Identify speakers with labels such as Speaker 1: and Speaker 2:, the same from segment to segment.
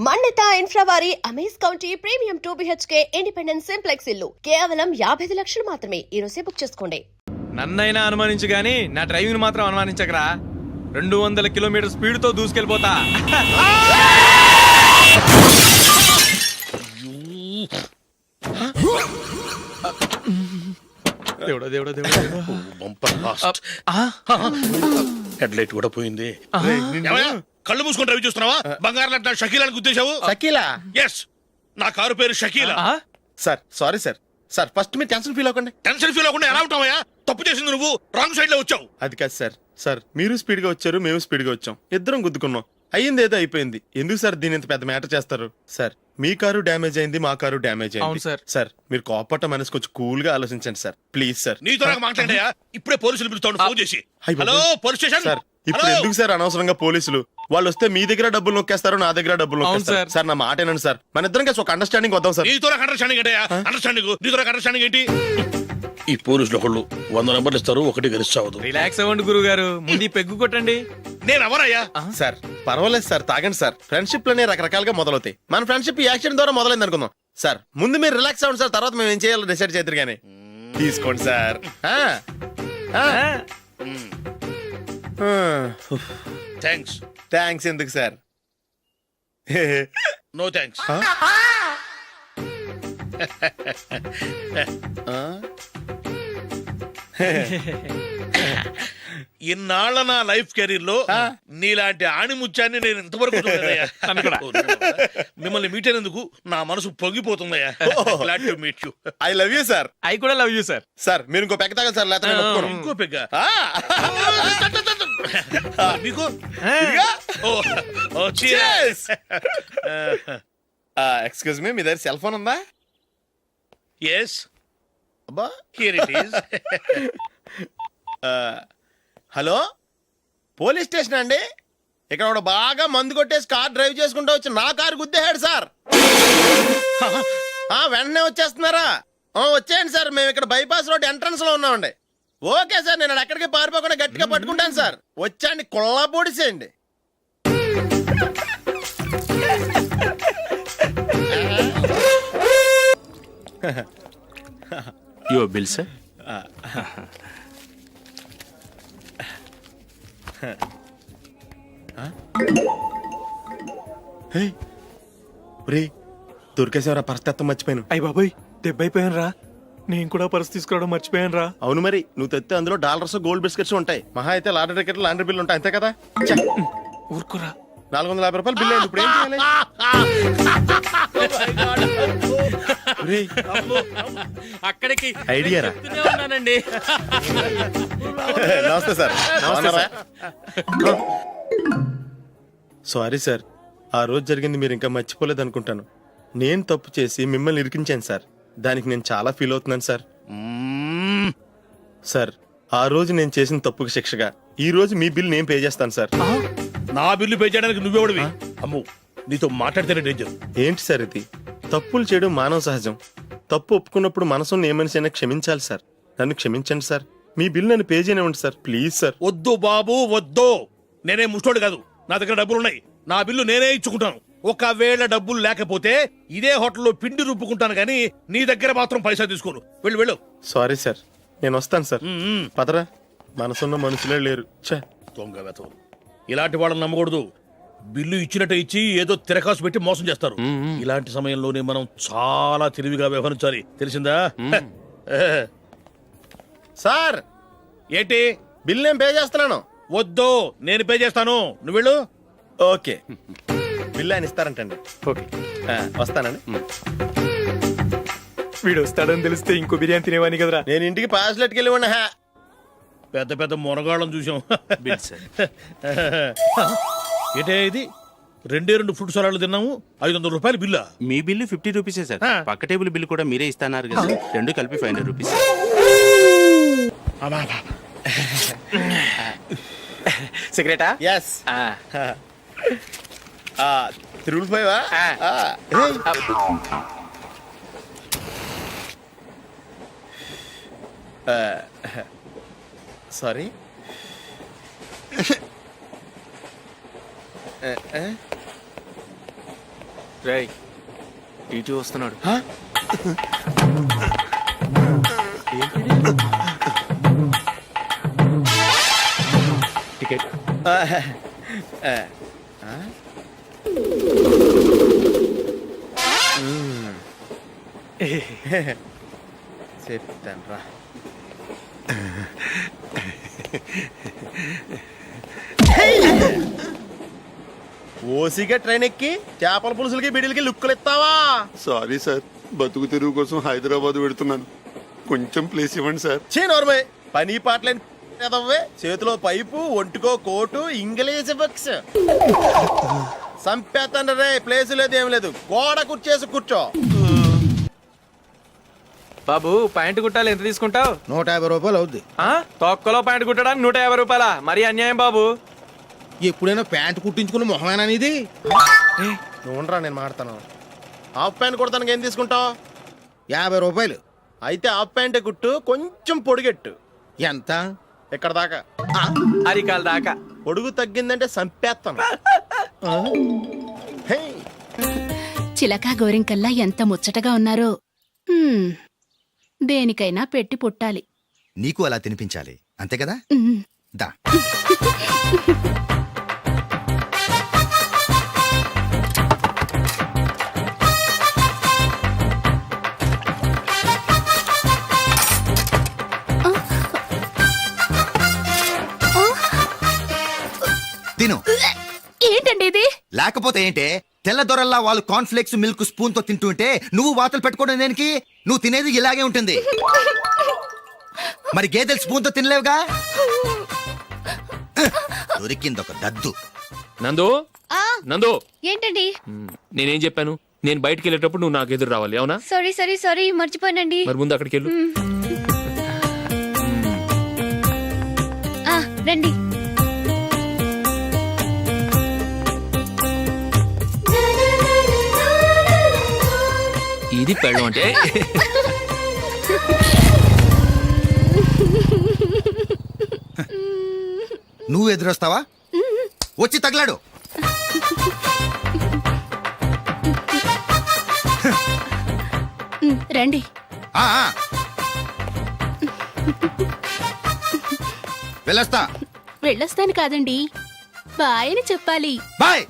Speaker 1: మన్నిత infra వారి amaze county premium 2 BHK independent simplex ఇల్లు కేవలం 55 లక్షలు మాత్రమే. ఈ రోజే బుక్ చేసుకోండి.
Speaker 2: నన్నైనా అనుమానించు గాని నా డ్రైవింగ్ మాత్రం అనుమానించకరా. 200 కిలోమీటర్ స్పీడ్ తో దూసుకెళ్ళిపోతా. దేవుడా దేవుడా దేవుడా
Speaker 3: హెడ్ లైట్ కూడా పోయింది. కళ్ళు మూసుకొని రవి చూస్తున్నావా? బంగారం లాంటి షకీలాని గుద్దేశావు.
Speaker 4: షకీలా?
Speaker 3: ఎస్, నా కారు పేరు Shakeela.
Speaker 4: Sir sorry sir. Sir first మీరు టెన్షన్ ఫీల్ అవ్వకండి.
Speaker 3: టెన్షన్ ఫీల్ అవ్వకుండా ఎలా ఉంటావయ్యా? తప్పు చేసింది నువ్వు, రాంగ్ సైడ్ లో వచ్చావు.
Speaker 4: అది కాదు సార్. సార్ మీరు స్పీడ్ గా వచ్చారు, మేము స్పీడ్ గా వచ్చాం, ఇద్దరం గుద్దుకున్నాం. అయ్యింది ఏదో అయిపోయింది. ఎందుకు సార్ దీని ఇంత పెద్ద మ్యాటర్ చేస్తారు? సార్ మీ కారు డ్యామేజ్ అయింది, మా కారు డ్యామేజ్ అయింది. సార్ మీరు కోపట్ట మనసు కొంచెం కూల్ గా ఆలోచించండి సార్, ప్లీజ్ సార్.
Speaker 3: నీతో నాకు మాట్లాడాయా? ఇప్పుడే పోలీసులు పిలుస్తాను, ఫోన్ చేసి. Hello police station.
Speaker 4: సార్ ఇప్పుడు ఎందుకు సార్ అనవసరంగా పోలీసులు? వాళ్ళు వస్తే మీ దగ్గర డబ్బులు నొక్కేస్తారు, నా దగ్గర డబ్బులు నొక్కేస్తారు. సార్ నా మాట ఏనండి సార్, మన ఇద్దరం కలిసి ఒక అండర్స్టాండింగ్ వద్దాం సార్.
Speaker 3: నీతో నాకు అండర్స్టాండింగ్ ఏంటయ్యా? అండర్స్టాండింగ్ నీతో నాకు అండర్స్టాండింగ్ ఏంటి? ఈ పోలీసులు ఒకళ్ళు 100 నెంబర్లు ఇస్తారు, ఒకటి గెలిచావదు.
Speaker 2: రిలాక్స్ అవ్వండి గురువు గారు, ముందు పెగ్గు కొట్టండి.
Speaker 3: నేను ఎవరయ్యా?
Speaker 4: సార్ పర్వాలేదు సార్, తాగండి సార్. ఫ్రెండ్షిప్ లోనే రకరకాలుగా మొదలవుతాయి. మన ఫ్రెండ్షిప్ యాక్సిడెంట్ ద్వారా మొదలైంది అనుకుందాం. సార్ ముందు మీరు రిలాక్స్ అవ్వండి సార్, తర్వాత మేము ఏం చేయాలో డిసైడ్ చేద్దరు గానీ. తీసుకోండి సార్.
Speaker 3: థ్యాంక్స్.
Speaker 4: థ్యాంక్స్ ఎందుకు సార్?
Speaker 3: No thanks. ఇన్నాళ్ళ నా లైఫ్ కెరీర్ లో నీలాంటి ఆణిముత్యాన్ని నేను ఇంతవరకు చూడలేదయ్యా. మిమ్మల్ని మీట్ అయినందుకు నా మనసు పొంగిపోతుందయ్యా. Glad to meet you.
Speaker 4: I love you sir.
Speaker 2: I కూడా లవ్ యూ సార్.
Speaker 4: సార్ మీరు ఇంకో పెగ్గ తాగండి సార్, లేకపోతే
Speaker 3: ఇంకో పెగ్గ మీకు.
Speaker 4: ఎక్స్క్యూజ్ మీ, మీ దగ్గర సెల్ ఫోన్ ఉందా?
Speaker 3: ఎస్,
Speaker 4: అబ్బా
Speaker 3: here it is.
Speaker 4: Hello, police station అండి. ఇక్కడ ఒకడు బాగా మందు కొట్టేసి కార్ డ్రైవ్ చేసుకుంటూ వచ్చి నా కారు గుద్దేశాడు సార్. వెంటనే వచ్చేస్తున్నారా? వచ్చేయండి సార్, మేము ఇక్కడ బైపాస్ రోడ్ ఎంట్రన్స్ లో ఉన్నామండి. ఓకే సార్, నేను ఎక్కడికి పారిపోకుండా గట్టిగా పట్టుకుంటాను సార్. వచ్చాండి, కుళ్ళ పొడిసేయండి.
Speaker 5: Your bill sir.
Speaker 4: దొరికేసేవరా? పరిస్థితి మర్చిపోయాను.
Speaker 2: అయ్య బాబాయ్, దెబ్బైపోయాను రా. నేను కూడా పర్స్ తీసుకురావడం మర్చిపోయాను రా.
Speaker 4: అవును మరి, నువ్వు తెస్తే అందులో డాలర్స్ గోల్డ్ బిస్కెట్స్ ఉంటాయి. మహా అయితే లాటరీ టికెట్ లాండ్రీ బిల్లు ఉంటాయి, అంతే కదా.
Speaker 2: ఊరుకురా.
Speaker 4: 450 రూపాయలు బిల్లు అయింది. ఇప్పుడు ఏం చేయాలి?
Speaker 2: అక్కడికి
Speaker 4: ఐడియా రా.
Speaker 2: ఉన్నానండి.
Speaker 4: నమస్తే సార్. సారీ సార్, ఆ రోజు జరిగింది మీరు ఇంకా మర్చిపోలేదు అనుకుంటాను. నేను తప్పు చేసి మిమ్మల్ని ఇరికించాను సార్. దానికి నేను చాలా ఫీల్ అవుతున్నాను సార్. సార్ ఆ రోజు నేను చేసిన తప్పుకి శిక్షగా ఈ రోజు మీ బిల్ నేను పే చేస్తాను సార్.
Speaker 3: నా బిల్లు పే చేయడానికి నువ్వెవడివి? అమ్మో, నీతో మాట్లాడితేనే డేంజర్.
Speaker 4: ఏంటి సార్ ఇది? తప్పులు చేయడం మానవ సహజం. తప్పు ఒప్పుకున్నప్పుడు మనసుని ఏ మనిషి అయినా క్షమించాలి సార్. నన్ను క్షమించండి సార్. మీ బిల్ నన్ను పే చేయనివ్వండి సార్, ప్లీజ్ సార్.
Speaker 3: వద్దు బాబు వద్దు, నేనే ముష్టోడు కాదు. నా దగ్గర డబ్బులున్నాయి, నా బిల్లు నేనే ఇచ్చుకుంటాను. ఒకవేళ డబ్బులు లేకపోతే ఇదే హోటల్లో పిండి రుబ్బుకుంటాను, కానీ నీ దగ్గర మాత్రం పైసా తీసుకోను. వెళ్ళు వెళ్ళు.
Speaker 4: సారీ సార్, నేను వస్తాను సార్. పదరా, మనసున్న మనుషులే లేరు.
Speaker 3: దొంగ వెతవు, ఇలాంటి వాళ్ళని నమ్మకూడదు. బిల్లు ఇచ్చినట్టు ఇచ్చి ఏదో తిరకాసు పెట్టి మోసం చేస్తారు. ఇలాంటి సమయంలోనే మనం చాలా తెలివిగా వ్యవహరించాలి, తెలిసిందా?
Speaker 4: సార్
Speaker 3: ఏంటి?
Speaker 4: బిల్ నేను పే చేస్తున్నాను.
Speaker 3: వద్దు, నేను పే చేస్తాను, నువ్వు వెళ్ళు.
Speaker 4: ఓకే, బిల్ ఆయన ఇస్తారంటండి.
Speaker 2: ఓకే,
Speaker 4: వస్తానండి.
Speaker 2: వీడు వస్తాడని తెలిస్తే ఇంకో బిర్యానీ తినేవాని కదరా.
Speaker 4: నేను ఇంటికి పాస్లెట్కి వెళ్ళి ఉన్నా.
Speaker 3: పెద్ద పెద్ద మునగాళ్ళం చూసాం.
Speaker 5: Bill sir.
Speaker 3: ఏంటే ఇది? 2 ఫుడ్ సలాడ్లు తిన్నాము, 500 రూపాయలు బిల్లా?
Speaker 5: మీ బిల్లు 50 రూపీసే సార్. పక్క టేబుల్ బిల్లు కూడా మీరే ఇస్తాన్నారు కదా, రెండు కలిపి 500 రూపీస్.
Speaker 2: సిగరెటా?
Speaker 4: ఎస్. 3 సారీ.
Speaker 2: రేయ్ టీటీ వస్తున్నాడు. టికెట్
Speaker 4: చెప్తాను రా. ఓసిగా ట్రైన్ ఎక్కి చేపల పులుసులకి బిడిలకి లుక్కులు ఇస్తావా?
Speaker 6: సారీ సార్, బతుకు తెరువు కోసం హైదరాబాద్ పెడుతున్నాను. కొంచెం ప్లేస్ ఇవ్వండి సార్.
Speaker 4: నోర్మే పని పాటలేని ఎదవ్వే. చేతిలో పైపు, ఒంటికో కోటు, ఇంగ్లీష్ బుక్స్. సంపేతండ్రి రే, ప్లేస్ లేదు ఏం లేదు. గోడ కుర్చేసి కూర్చో.
Speaker 2: బాబు ప్యాంటు కుట్టాలి, ఎంత తీసుకుంటావు?
Speaker 7: 150 రూపాయలు అవుద్ది.
Speaker 2: తొక్కలో ప్యాంటు కుట్టడానికి 150 రూపాయల? మరి అన్యాయం బాబు.
Speaker 7: ఎప్పుడైనా ప్యాంట్ కుట్టించుకున్న మొహమేనా ఇది?
Speaker 4: నువ్వురా, నేను మాడతాను. హాఫ్ ప్యాంట్ కుడతానికి ఏం తీసుకుంటావు?
Speaker 7: 50 రూపాయలు.
Speaker 4: అయితే హాఫ్ ప్యాంటే కుట్టు, కొంచెం పొడిగెట్టు.
Speaker 7: ఎంత?
Speaker 4: ఇక్కడ దాకా.
Speaker 2: అరికాల దాకా.
Speaker 4: పొడుగు తగ్గిందంటే సంపేస్తాను. హే,
Speaker 8: చిలకా గోరింకల్లా ఎంత ముచ్చటగా ఉన్నారో. హ్మ్, దేనికైనా పెట్టి పుట్టాలి.
Speaker 9: నీకు అలా తినిపించాలి, అంతే కదా?
Speaker 8: హ్మ్.
Speaker 9: దా. తిను.
Speaker 8: ఏంటండి ఇది?
Speaker 9: లేకపోతే ఏంటే, తెల్లదొరల్లా వాళ్ళు కార్న్ఫ్లేక్స్ మిల్క్ స్పూన్ తో తింటుంటే నువ్వు వాతలు పెట్టుకోవడం దేనికి? నువ్వు తినేది ఇలాగే ఉంటుంది. మరి గేదెలు స్పూన్ తో తినలేవుగా. దొరికిందొక దద్దు.
Speaker 10: నందు నందు,
Speaker 11: ఏంటండి?
Speaker 10: నేనేం చెప్పాను? నేను బయటికి వెళ్ళేటప్పుడు నువ్వు నాకు ఎదురు రావాలి, అవునా?
Speaker 11: సారీ మర్చిపోయానండి.
Speaker 10: మరి ముందు అక్కడికి వెళ్ళు.
Speaker 11: రండి.
Speaker 10: ఇది పెళ్ళం అంటే.
Speaker 9: నువ్వు ఎదురొస్తావా? వచ్చి తగలాడు.
Speaker 8: రండి.
Speaker 9: ఆ, ఆ. వెళ్ళొస్తా.
Speaker 8: వెళ్ళొస్తాను కాదండి, బాయ్ అని చెప్పాలి.
Speaker 9: బాయ్.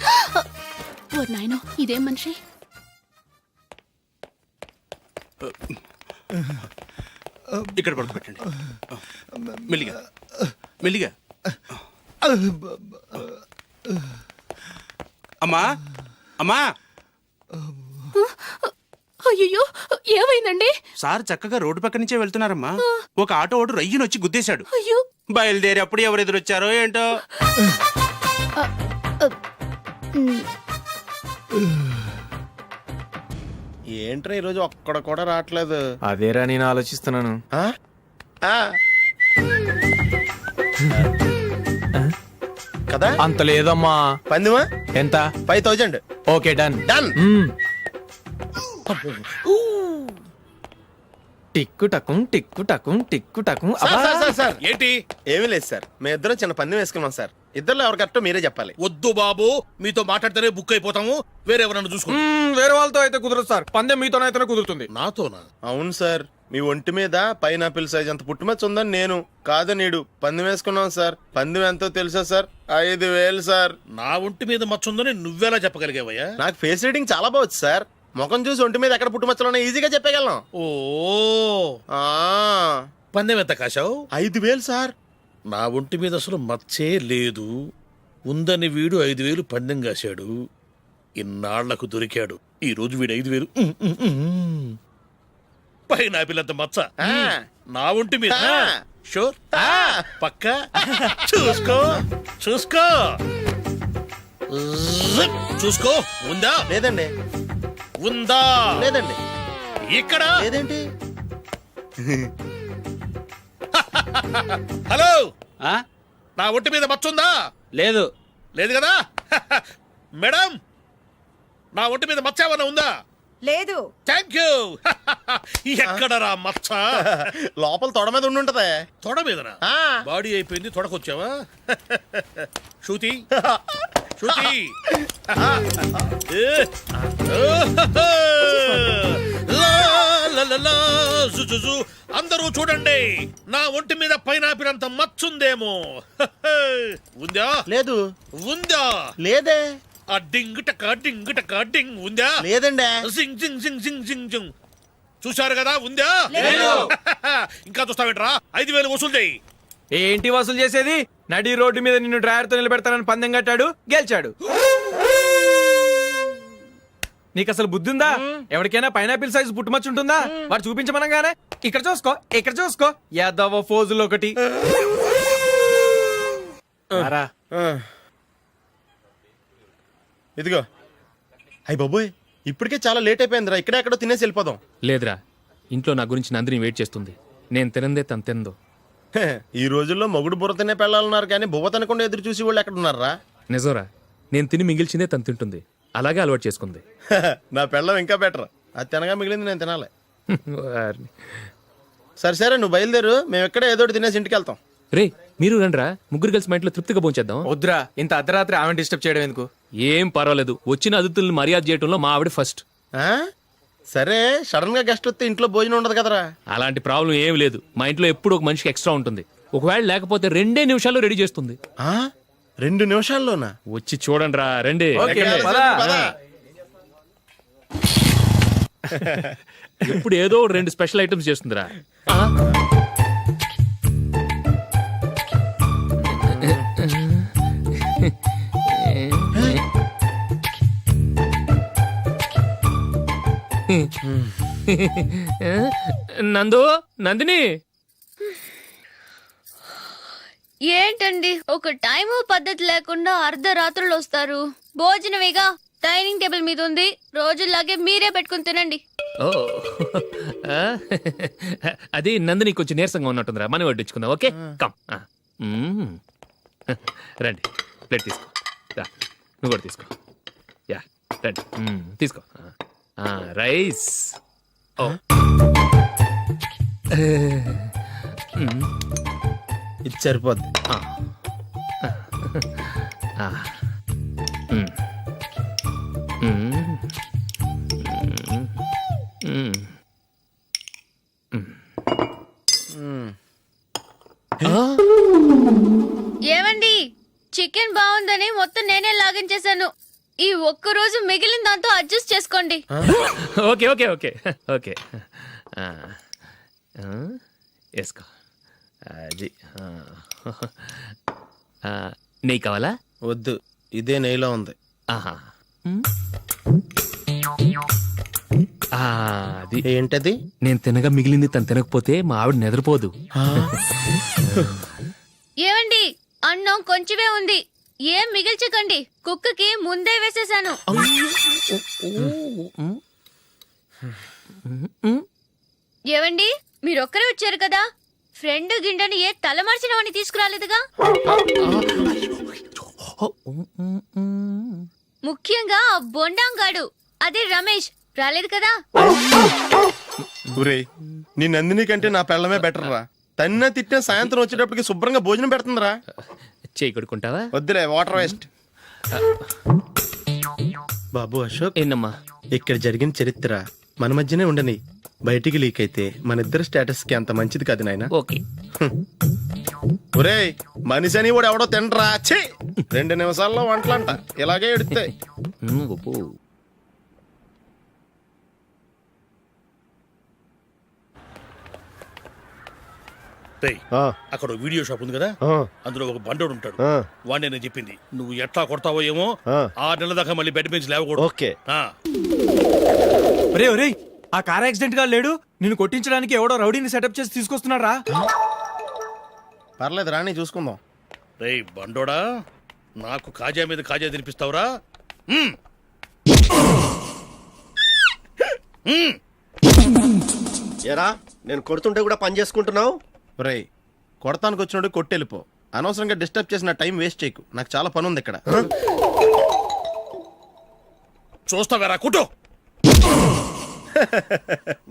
Speaker 8: ఓ నాయనో, ఇదేం మనిషి?
Speaker 5: ఇక్కడ పడుకోబెట్టండి. మెల్లిగా మెల్లిగా. అమ్మా అమ్మా.
Speaker 8: అయ్యో, ఏమైందండి?
Speaker 5: సార్ చక్కగా రోడ్డు పక్క నుంచే వెళ్తున్నారమ్మా. ఒక ఆటో ఓడు రయ్యను వచ్చి గుద్దేశాడు.
Speaker 8: అయ్యో.
Speaker 5: బయలుదేరి అప్పుడు ఎవరు ఎదురొచ్చారో ఏంటో.
Speaker 4: ఏంట్రా ఈరోజు ఒక్కడ కూడా రావట్లేదు?
Speaker 2: అదేరా నేను ఆలోచిస్తున్నాను.
Speaker 4: ఆ? ఆ. కదా
Speaker 2: అంత లేదమ్మా.
Speaker 4: పందిమా
Speaker 2: ఎంత?
Speaker 4: 5000.
Speaker 2: Okay, done.
Speaker 4: డన్.
Speaker 2: టిక్కు టకుం టిక్కు టకుం టిక్కు టకుం.
Speaker 3: సార్ ఏంటి?
Speaker 4: ఏమీ లేదు సార్, మేము ఇద్దరం చిన్న పందెం వేసుకున్నాం సార్. ఇద్దరు ఎవరు కరెక్టో మీరే చెప్పాలి.
Speaker 3: వద్దు బాబు, మీతో మాట్లాడితేనే బుక్ అయిపోతాము. వేరే ఎవరన్నా చూసుకో.
Speaker 2: వేరే వాళ్ళతో అయితే కుదరదు సార్, పందెం మీతోనైతేనే కుదురుతుంది.
Speaker 3: నాతోనా?
Speaker 4: అవును సార్, మీ ఒంటి మీద పైనాపిల్ సైజ్ అంత పుట్టుమచ్చ ఉందని నేను కాదు నీడు పందెం వేసుకున్నాం సార్. పందెం ఎంతో తెలుసా సార్? 5000 సార్.
Speaker 3: నా ఒంటి మీద మచ్చ ఉందని నువ్వెలా చెప్పగలిగావయ్యా?
Speaker 4: నాకు ఫేస్ రీడింగ్ చాలా బాగుంది సార్. ముఖం చూసి ఒంటి మీద ఎక్కడ పుట్టుమచ్చలో ఈజీగా చెప్పగలను.
Speaker 3: ఓ,
Speaker 4: ఆ,
Speaker 3: పందెం ఎంత కాశావు?
Speaker 4: 5000 సార్.
Speaker 3: నా ఒంటి మీద అసలు మచ్చే లేదు. ఉందని వీడు 5000 పందెం కాశాడు. ఇన్నాళ్లకు దొరికాడు. ఈ రోజు వీడు 5000. పైన పిల్లంత మచ్చ
Speaker 4: ఆ.
Speaker 3: నా ఒంటి మీద.
Speaker 4: ఆ.
Speaker 3: షూర్?
Speaker 4: ఆ.
Speaker 3: పక్క చూసుకో చూసుకో జిప్. చూసుకో. ఉందా?
Speaker 4: లేదండి.
Speaker 3: ఉందా?
Speaker 4: లేదండి.
Speaker 3: ఇక్కడ
Speaker 4: లేదేంటి?
Speaker 3: హలో,
Speaker 5: ఆ?
Speaker 3: నా ఒంటి మీద మచ్చ ఉందా?
Speaker 5: లేదు.
Speaker 3: లేదు కదా? మేడం, నా ఒంటి మీద మచ్చ ఏమన్నా ఉందా?
Speaker 11: లేదు.
Speaker 3: Thank you. ఎక్కడరా మచ్చ?
Speaker 4: లోపల తొడ మీద ఉండుంటదే.
Speaker 3: తొడ మీదనా?
Speaker 4: ఆ.
Speaker 3: బాడీ అయిపోయింది, తొడకొచ్చావా? శృతి, శృతి లా, లా, లా, లా, జు, జు, జు. అందరూ చూడండి నా ఒంటి మీద పైనాపిల్ అంత మచ్చుందేమో ఉందా
Speaker 7: లేదు
Speaker 3: ఉందా
Speaker 7: లేదే
Speaker 3: ఆ డింగ్ టక డింగ్ ఉందా
Speaker 7: లేదండి
Speaker 3: జింగ్ జింగ్ జింగ్ జింగ్ జింగ్ జింగ్ చూశారు కదా ఉందా ఇంకా చూస్తావేంట్రా 5,000 వసూలు చేయి
Speaker 2: ఏంటి వసూలు చేసేది? నడి రోడ్డు మీద నిన్ను డ్రైవర్తో నిలబెడతానని పందెం కట్టాడు, గెలిచాడు. నీకు అసలు బుద్ధి ఉందా? ఎవరికైనా పైనాపిల్ సైజ్ పుట్టుమచ్చు ఉంటుందా? వాడు చూపించమనగానే ఇక్కడ చూసుకో యాదవ ఫోజులు ఒకటి. రా.
Speaker 4: ఇదిగో అయ్యి బాబోయ్, ఇప్పటికే చాలా లేట్ అయిపోయిందిరా. ఇక్కడే ఎక్కడో తినేసి వెళ్ళిపోదాం.
Speaker 10: లేదురా, ఇంట్లో నా గురించి నందిని వెయిట్ చేస్తుంది. నేను తినందే తను తిందో.
Speaker 4: హే, ఈ రోజుల్లో మొగుడు బుర్ర తినే పెళ్ళాలన్నారు కానీ బువ్వ తినకుండా ఎదురు చూసి వాళ్ళు ఎక్కడ ఉన్నారా?
Speaker 10: నిజంరా, నేను తిని మిగిల్చిందే తను తింటుంది. అలాగే అలవాటు చేసుకుంది.
Speaker 4: నా పెళ్ళం ఇంకా బెటర్. అది తినగా మిగిలింది నేను తినాలి.
Speaker 10: వారిని.
Speaker 4: సరే నువ్వు బయలుదేరు, మేము ఎక్కడ ఏదో ఒకటి తినేసి ఇంటికి వెళ్తాం.
Speaker 10: రే, మీరు రండిరా, ముగ్గురు కలిసి మా ఇంట్లో తృప్తిగా పోంచేద్దాం.
Speaker 2: వద్దురా, ఇంత అర్ధరాత్రి ఆమె డిస్టర్బ్ చేయడం ఎందుకు?
Speaker 10: ఏం పర్వాలేదు, వచ్చిన అతిథులను మర్యాద చేయడంలో మా ఆవిడ ఫస్ట్.
Speaker 4: ఆ? సరే, సడన్ గా గెస్ట్ వస్తే ఇంట్లో భోజనం ఉండదు కదరా.
Speaker 10: అలాంటి ప్రాబ్లం ఏం లేదు. మా ఇంట్లో ఎప్పుడు ఒక మనిషికి ఎక్స్ట్రా ఉంటుంది. ఒకవేళ లేకపోతే 2 నిమిషాల్లో రెడీ చేస్తుంది.
Speaker 4: ఆ? 2 నిమిషాల్లోనా?
Speaker 10: వచ్చి చూడండి రా, రండి.
Speaker 2: ఓకే,
Speaker 4: ఎక్కడ?
Speaker 2: పద.
Speaker 4: పద.
Speaker 10: ఇప్పుడు ఏదో 2 స్పెషల్ ఐటమ్స్ చేస్తుందిరా. నందిని,
Speaker 11: ఏంటండి ఒక టైము పద్ధతి లేకుండా అర్ధరాత్రులు వస్తారు? భోజనమేగా డైనింగ్ టేబుల్ మీద ఉంది, రోజుల్లాగే మీరే పెట్టుకుని తినండి.
Speaker 10: ఓ అది నందిని కొంచెం నీరసంగా ఉన్నట్టుందిరా, మనం వడ్డించుకుందాం. Okay, come. రండి, ప్లేట్ తీసుకో. రా, నువ్వు కూడా తీసుకో. యా, రండి, తీసుకో. రైస్. ఓ
Speaker 4: ఇది సరిపోద్ది.
Speaker 11: ఏమండి, చికెన్ బాగుందని మొత్తం నేనే లాగించేశాను. ఈ ఒక్క రోజు మిగిలిన దాంతో అడ్జస్ట్ చేసుకోండి.
Speaker 10: Okay okay okay okay. వేసుకో. అది నెయ్యి కావాలా?
Speaker 4: వద్దు, ఇదే నెయ్యిలో ఉంది.
Speaker 10: ఆహా. అది
Speaker 4: ఏంటది?
Speaker 10: నేను తినగా మిగిలింది తను తినకపోతే మా ఆవిడ నిద్రపోదు.
Speaker 11: ఏమండి, అన్నం కొంచెమే ఉంది, ఏం మిగిల్చకండి. కుక్కకి ముందే వేసేసాను. ఏవండి, మీరొక్కరే వచ్చారు కదా, ఫ్రెండ్ గిండెని ఏ తలమార్చిన వాడిని తీసుకురాలేదుగా? ముఖ్యంగా ఆ బొండాంగాడు, అదే రమేష్, రాలేదు కదా?
Speaker 4: ఊరేయ్, నీ నందిని కంటే నా పెళ్ళమే బెటర్ రా. తన్న తిట్టిన సాయంత్రం వచ్చేటప్పటికి శుభ్రంగా భోజనం పెడుతుందిరా.
Speaker 10: చేయి కొడుకుంటావా?
Speaker 4: వద్దులే, వాటర్ వేస్ట్. బాబు అశోక్,
Speaker 10: ఏంటమ్మా?
Speaker 4: ఇక్కడ జరిగిన చరిత్ర మన మధ్యనే ఉండని, బయటికి లీక్ అయితే మన ఇద్దరు స్టేటస్ కి అంత మంచిది కాదు నాయన.
Speaker 10: ఓకే.
Speaker 4: ఒరేయ్, మనిషి అని కూడా ఎవడో తినరా. ఛీ, 2 నిమిషాల్లో వంటలంట ఇలాగే ఎడుతాయి.
Speaker 3: అక్కడ వీడియో షాప్ ఉంది కదా, అందులో ఒక బండోడు ఉంటాడు. వాడిని నేను చెప్పింది, నువ్వు ఎట్లా కొడతావో ఏమో, 6 నెలల దాకా మళ్ళీ బెడ్ బెంచ్ లేవకూడదు.
Speaker 4: ఓకే.
Speaker 2: ఒరే ఒరే, ఆ కార్ యాక్సిడెంట్ గా లేడు, నిన్ను కొట్టించడానికి ఎవడో రౌడీని సెటప్ చేసి తీసుకొస్తున్నారా?
Speaker 4: పర్లేదు రాని, చూసుకుందాం.
Speaker 3: రేయ్ బండోడా, నాకు కాజా మీద కాజా తినిపిస్తావురా?
Speaker 9: ఎరా, నేను కొడుతుంటే కూడా పని చేసుకుంటున్నావు?
Speaker 4: ఒరేయ్, కొడతానికి వచ్చినోడు కొట్టెళ్ళిపో. అనవసరంగా డిస్టర్బ్ చేసిన టైం వేస్ట్ చేయకు, నాకు చాలా పని ఉంది ఇక్కడ.
Speaker 3: చూస్తావేరా కుట్టు.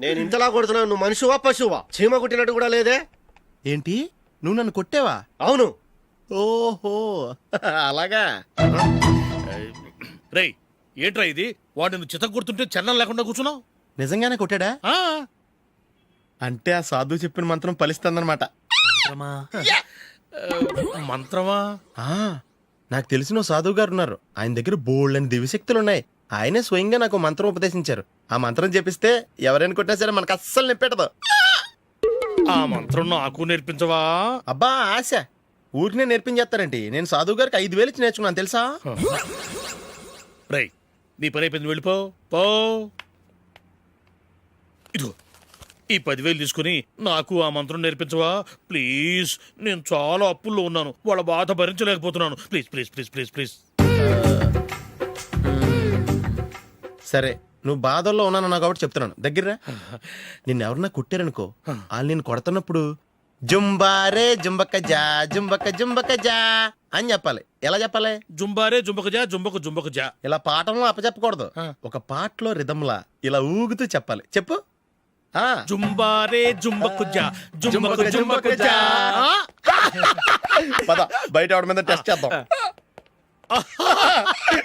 Speaker 9: నేను ఇంతలా కొడుతున్నావు, నువ్వు మనిషివా పశువా? చీమ కుట్టినట్టు కూడా లేదే.
Speaker 4: ఏంటి, నువ్వు నన్ను కొట్టావా?
Speaker 9: అవును.
Speaker 4: ఓహో అలాగా.
Speaker 3: రేయ్ ఏంట్రా ఇది వాడు నువ్వు చిత్త గుర్తుంటే చలనం లేకుండా కూర్చున్నావు
Speaker 4: నిజంగానే కొట్టాడా
Speaker 3: ఆ,
Speaker 4: అంటే ఆ సాధువు చెప్పిన మంత్రం ఫలిస్తుందన్నమాట.
Speaker 3: మంత్రమా?
Speaker 4: ఆ, నాకు తెలిసిన ఓ సాధువు గారు ఉన్నారు. ఆయన దగ్గర బోల్డ్ అని దివ్యశక్తులు ఉన్నాయి. ఆయనే స్వయంగా నాకు మంత్రం ఉపదేశించారు. ఆ మంత్రం చెప్పిస్తే ఎవరైనా కొట్టినా సరే మనకు అస్సలు నిప్పెట్టదు.
Speaker 3: ఆ మంత్రం నాకు నేర్పించవా?
Speaker 4: అబ్బా ఆశ, ఊరినే నేర్పించేస్తారండి. నేను సాధువు గారికి 5,000 ఇచ్చి నేర్చుకున్నాను తెలుసా.
Speaker 3: రేయ్ నీ పని అయిపోయింది, వెళ్ళిపో పో. ఇదిగో ఈ 10,000 తీసుకుని నాకు ఆ మంత్రం నేర్పించవా ప్లీజ్? నేను చాలా అప్పుల్లో ఉన్నాను, వాళ్ళ బాధ భరించలేకపోతున్నాను. Please please please please please.
Speaker 4: సరే, నువ్వు బాధల్లో ఉన్నాను నాకు కాబట్టి చెప్తున్నాను. దగ్గర నిన్ను ఎవరన్నా కొట్టారనుకో, వాళ్ళు నేను కొడుతున్నప్పుడు జుంబారే జుంబక జా జుంబక జుంబక జా అని చెప్పాలి. ఎలా చెప్పాలి?
Speaker 3: జుంబారే జుంబకు జా జుంబకు జుంబకు జా.
Speaker 4: ఇలా పాఠంలో అప్పచెప్పకూడదు. ఒక పాటలో రిధంలా ఇలా ఊగుతూ చెప్పాలి. చెప్పు. ఆ
Speaker 3: జుంబారే జుంబకు జా జుంబకు జుంబకు జా.
Speaker 4: పద బయట ఎవరి మీద టెస్ట్ చేద్దాం.